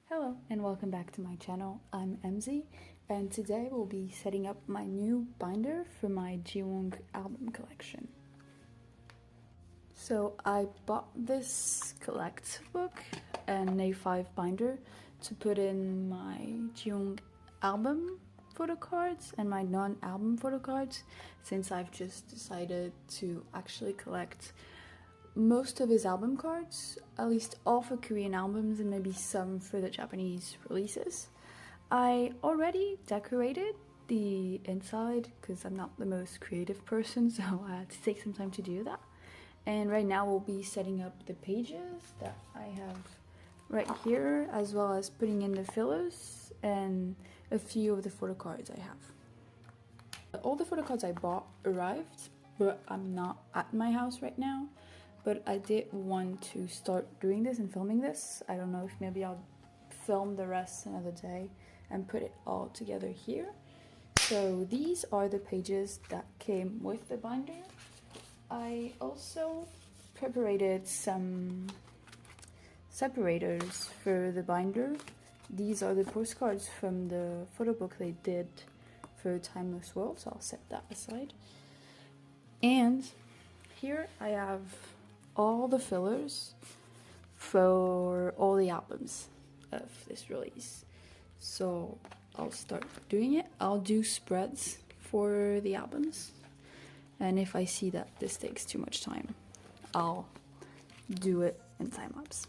Hello and welcome back to my channel. I'm MZ and today we'll be setting up my new binder for my Jiwoong album collection. So I bought this collect book and A5 binder to put in my Jiwoong album photo cards and my non-album photo cards, since I've just decided to actually collect most of his album cards, at least all for Korean albums and maybe some for the Japanese releases. I already decorated the inside because I'm not the most creative person, so I had to take some time to do that. And right now we'll be setting up the pages that I have right here, as well as putting in the fillers and a few of the photo cards I have. All the photo cards I bought arrived, but I'm not at my house right now. But I did want to start doing this and filming this. I don't know if maybe I'll film the rest another day and put it all together here. So these are the pages that came with the binder. I also prepared some separators for the binder. These are the postcards from the photo book they did for Timeless World, so I'll set that aside. And here I have all the fillers for all the albums of this release. So I'll start doing it. I'll do spreads for the albums, and if I see that this takes too much time, I'll do it in time lapse.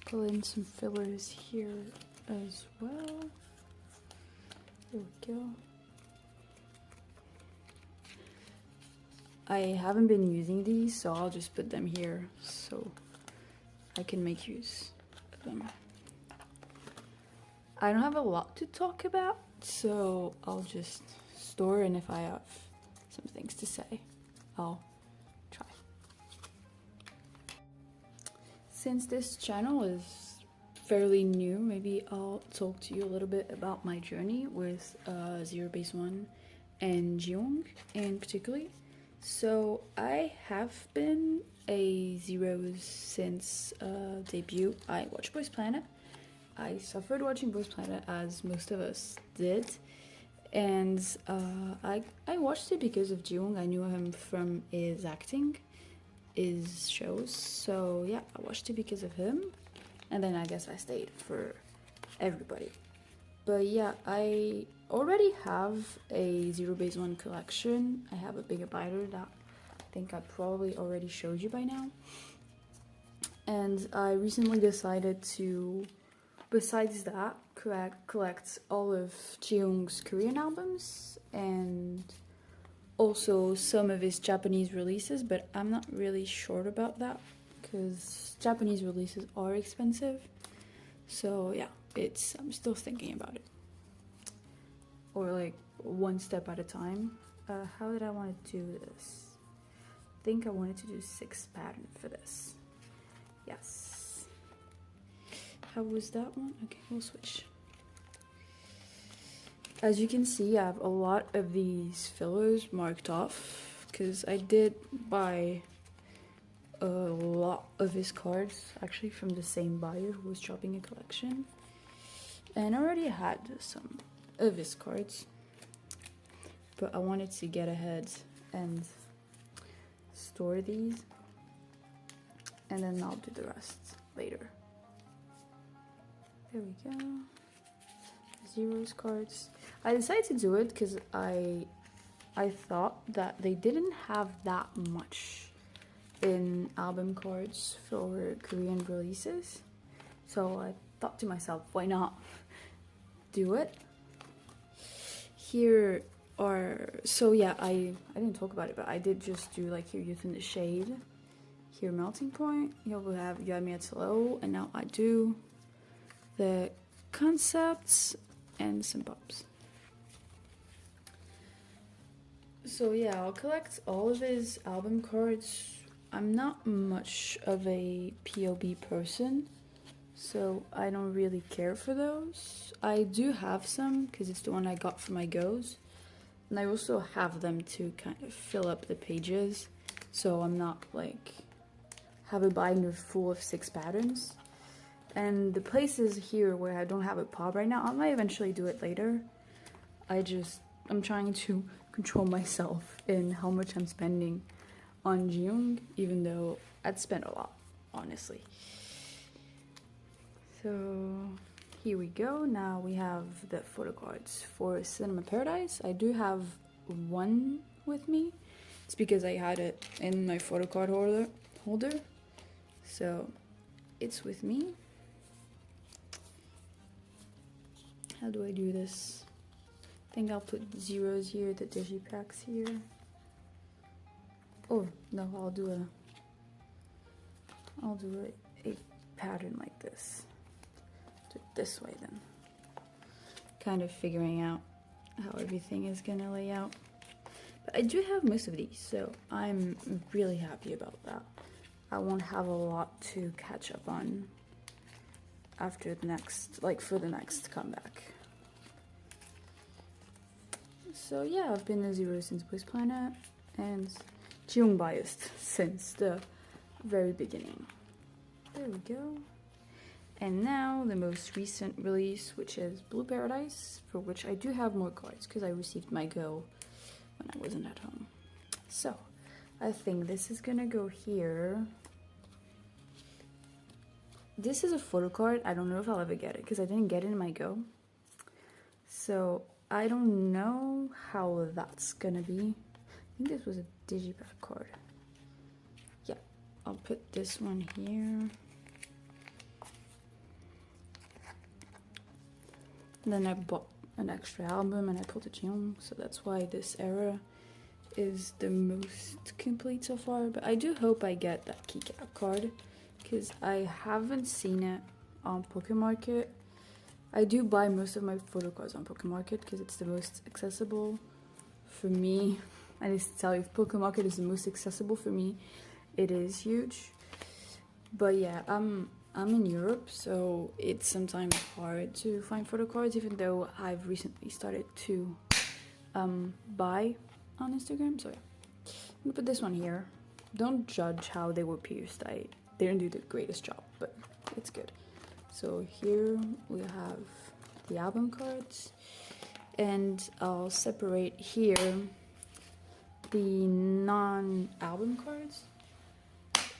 Pull in some fillers here as well. There we go. I haven't been using these, so I'll just put them here so I can make use of them. I don't have a lot to talk about, so I'll just store, and if I have some things to say, I'll try. Since this channel is fairly new, maybe I'll talk to you a little bit about my journey with Zerose 1 and Jiwoong in particular. So I have been a Zerose since debut. I watched Boys Planet. I suffered watching Boys Planet, as most of us did, and I watched it because of Jiwoong. I knew him from his acting, his shows, so yeah, I watched it because of him, and then I guess I stayed for everybody. But yeah, I already have a Zerose 1 collection. I have a bigger binder that I think I probably already showed you by now, and I recently decided to, besides that, collect all of Jiwoong's Korean albums and also some of his Japanese releases, but I'm not really sure about that because Japanese releases are expensive. So yeah, I'm still thinking about it, or like one step at a time. How did I want to do this? I think I wanted to do 6 pattern for this. Yes. How was that one? Okay, we'll switch. As you can see, I have a lot of these fillers marked off because I did buy a lot of his cards, actually from the same buyer who was dropping a collection, and I already had some of his cards, but I wanted to get ahead and store these, and then I'll do the rest later. There we go. Zerose cards. I decided to do it because I thought that they didn't have that much in album cards for Korean releases, so I thought to myself, why not do it? Here are, so yeah, I didn't talk about it, but I did just do like here Youth in the Shade, here Melting Point, here we'll have You Had Me at Slow, and now I do the concepts and some pops. So yeah, I'll collect all of his album cards. I'm not much of a POB person, so I don't really care for those. I do have some because it's the one I got for my goes, and I also have them to kind of fill up the pages, so I'm not like have a binder full of 6 patterns. And the places here where I don't have a pop right now, I might eventually do it later. I'm trying to control myself in how much I'm spending on Jiwoong, even though I'd spend a lot, honestly. So here we go. Now we have the photo cards for Cinema Paradise. I do have one with me. It's because I had it in my photo card holder. So it's with me. How do I do this? I think I'll put zeros here, the digipacks here. Oh no, I'll do a pattern like this. Do it this way then. Kind of figuring out how everything is gonna lay out. But I do have most of these, so I'm really happy about that. I won't have a lot to catch up on after the next, like for the next comeback. So yeah, I've been a Zerose since Boys Planet, and Jiwoong biased since the very beginning. There we go. And now the most recent release, which is Blue Paradise, for which I do have more cards because I received my go when I wasn't at home. So I think this is gonna go here. This is a photo card. I don't know if I'll ever get it because I didn't get it in my go. So I don't know how that's gonna be. I think this was a digipack card. Yeah, I'll put this one here. And then I bought an extra album and I pulled a Jiwoong, so that's why this era is the most complete so far. But I do hope I get that keycap card because I haven't seen it on Pokemarket. I do buy most of my photo cards on Pokemarket because it's the most accessible for me. I need to tell you, if Pokemarket is the most accessible for me, it is huge. But yeah, I'm in Europe, so it's sometimes hard to find photo cards, even though I've recently started to buy on Instagram. So yeah, I'm gonna put this one here. Don't judge how they were pierced. They didn't do the greatest job, but it's good. So here we have the album cards, and I'll separate here the non-album cards.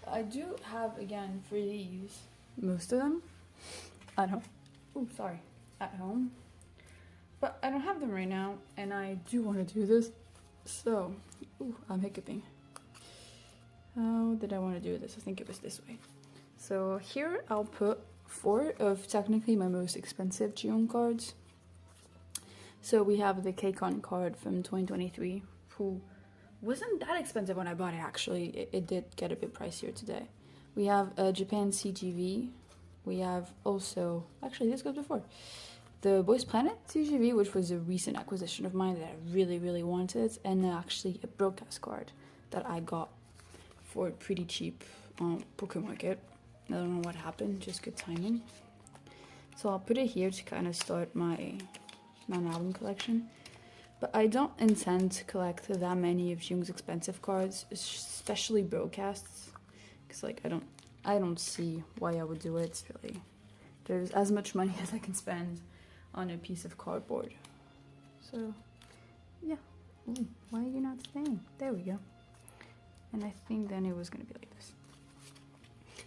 I do have, again, for these, most of them at home. Oh, sorry, at home. But I don't have them right now, and I do want to do this. So, I'm hiccuping. How did I want to do this? I think it was this way. So here I'll put 4 of technically my most expensive Jiwoong cards. So we have the KCON card from 2023, who wasn't that expensive when I bought it actually. It did get a bit pricier today. We have Japan CGV. We have also, actually this goes before, the Boys Planet CGV, which was a recent acquisition of mine that I really, really wanted, and actually a broadcast card that I got for pretty cheap on Pokemarket. I don't know what happened, just good timing. So I'll put it here to kind of start my non-album collection. But I don't intend to collect that many of Jiwoong's expensive cards, especially broadcasts, because like I don't see why I would do it. It's really, there's as much money as I can spend on a piece of cardboard. So yeah. Ooh, why are you not staying? There we go. And I think then it was gonna be like this.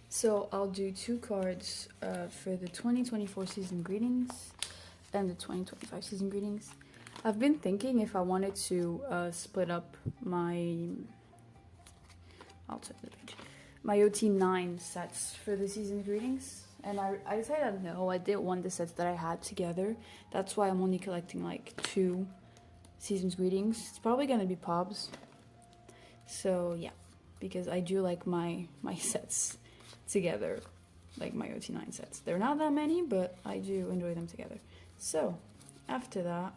So I'll do 2 cards for the 2024 season greetings and the 2025 season greetings. I've been thinking if I wanted to split up my, I'll turn the page, my OT9 sets for the season greetings. And I decided no, I didn't want the sets that I had together. That's why I'm only collecting like 2 season's greetings. It's probably gonna be Pobs. So yeah, because I do like my sets together like my OT9 sets. They're not that many, but I do enjoy them together. So after that,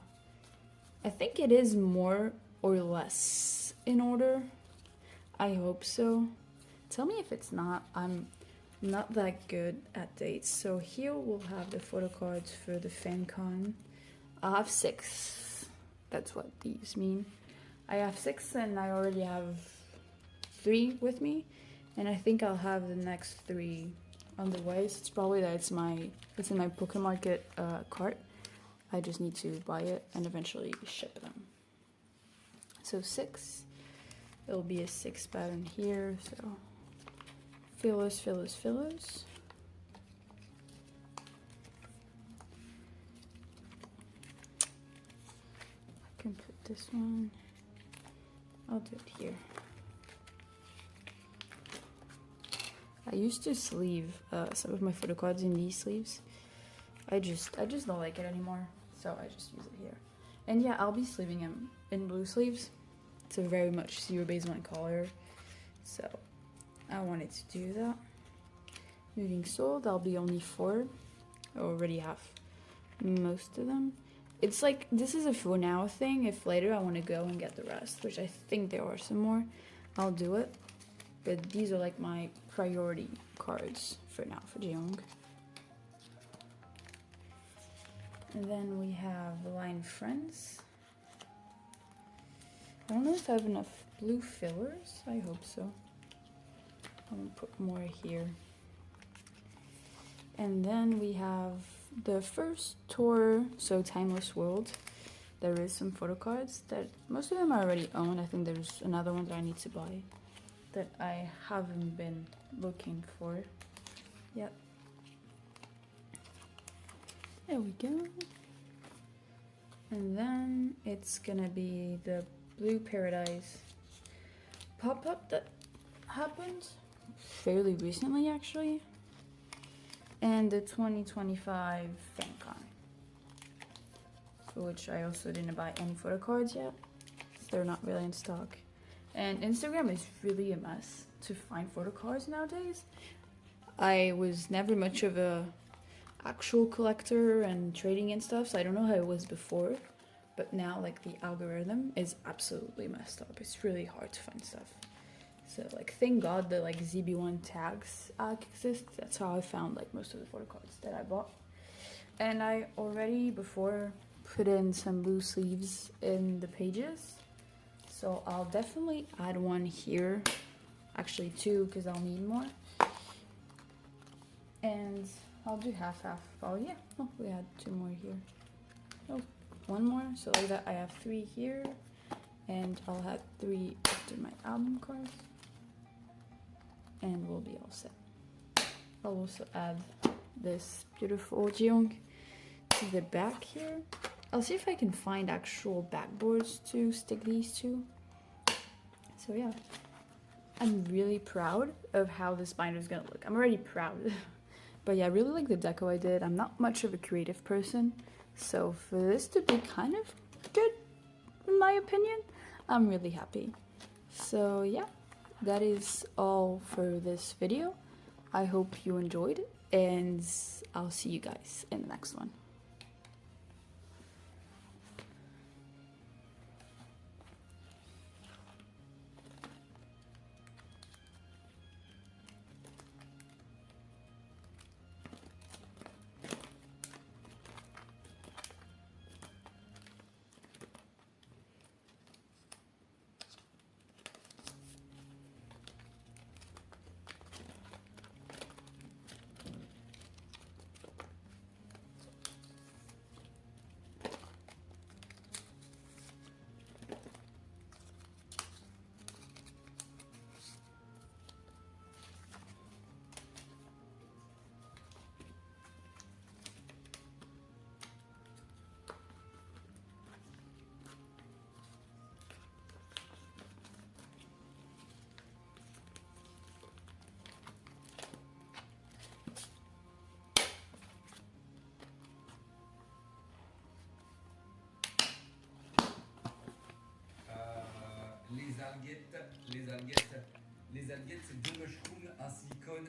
I think it is more or less in order. I hope so. Tell me if it's not. I'm not that good at dates. So here we'll have the photo cards for the FanCon. I'll have 6. That's what these mean. I have 6 and I already have 3 with me. And I think I'll have the next 3 on the way. So it's probably that it's in my Pokemarket cart. I just need to buy it and eventually ship them. So 6. It'll be a 6 pattern here. So fillers, fillers, fillers. I can put this one. I'll do it here. I used to sleeve some of my photo cards in these sleeves. I just don't like it anymore, so I just use it here. And yeah, I'll be sleeving them in blue sleeves. It's a very much Zero Base 1 color, so I wanted to do that. Moving sold, I'll be only 4. I already have most of them. It's like, this is a for now thing. If later I want to go and get the rest, which I think there are some more, I'll do it. But these are like my priority cards for now for Jiwoong. And then we have Line Friends. I don't know if I have enough blue fillers. I hope so. I'm gonna put more here. And then we have the first tour, so Timeless World. There is some photo cards that most of them I already own. I think there's another one that I need to buy that I haven't been looking for yet. There we go. And then it's gonna be the Blue Paradise pop-up that happened fairly recently actually. And the 2025 FanCon, for which I also didn't buy any photo cards yet. So they're not really in stock. And Instagram is really a mess to find photo cards nowadays. I was never much of a actual collector and trading and stuff, so I don't know how it was before. But now, like, the algorithm is absolutely messed up. It's really hard to find stuff. So, like, thank God the, like, ZB1 tags exist. That's how I found, like, most of the photo cards that I bought. And I already, before, put in some blue sleeves in the pages. So I'll definitely add one here, actually 2 because I'll need more. And I'll do half-half. Oh yeah, oh, we had 2 more here. Oh, 1 more, so like that I have 3 here. And I'll have 3 after my album cards. And we'll be all set. I'll also add this beautiful Jiwoong to the back here. I'll see if I can find actual backboards to stick these to. So yeah, I'm really proud of how this binder is gonna look. I'm already proud. But yeah, I really like the deco I did. I'm not much of a creative person, so for this to be kind of good, in my opinion, I'm really happy. So yeah, that is all for this video. I hope you enjoyed, and I'll see you guys in the next one. Les alguettes, c'est deux mushrooms, un silicone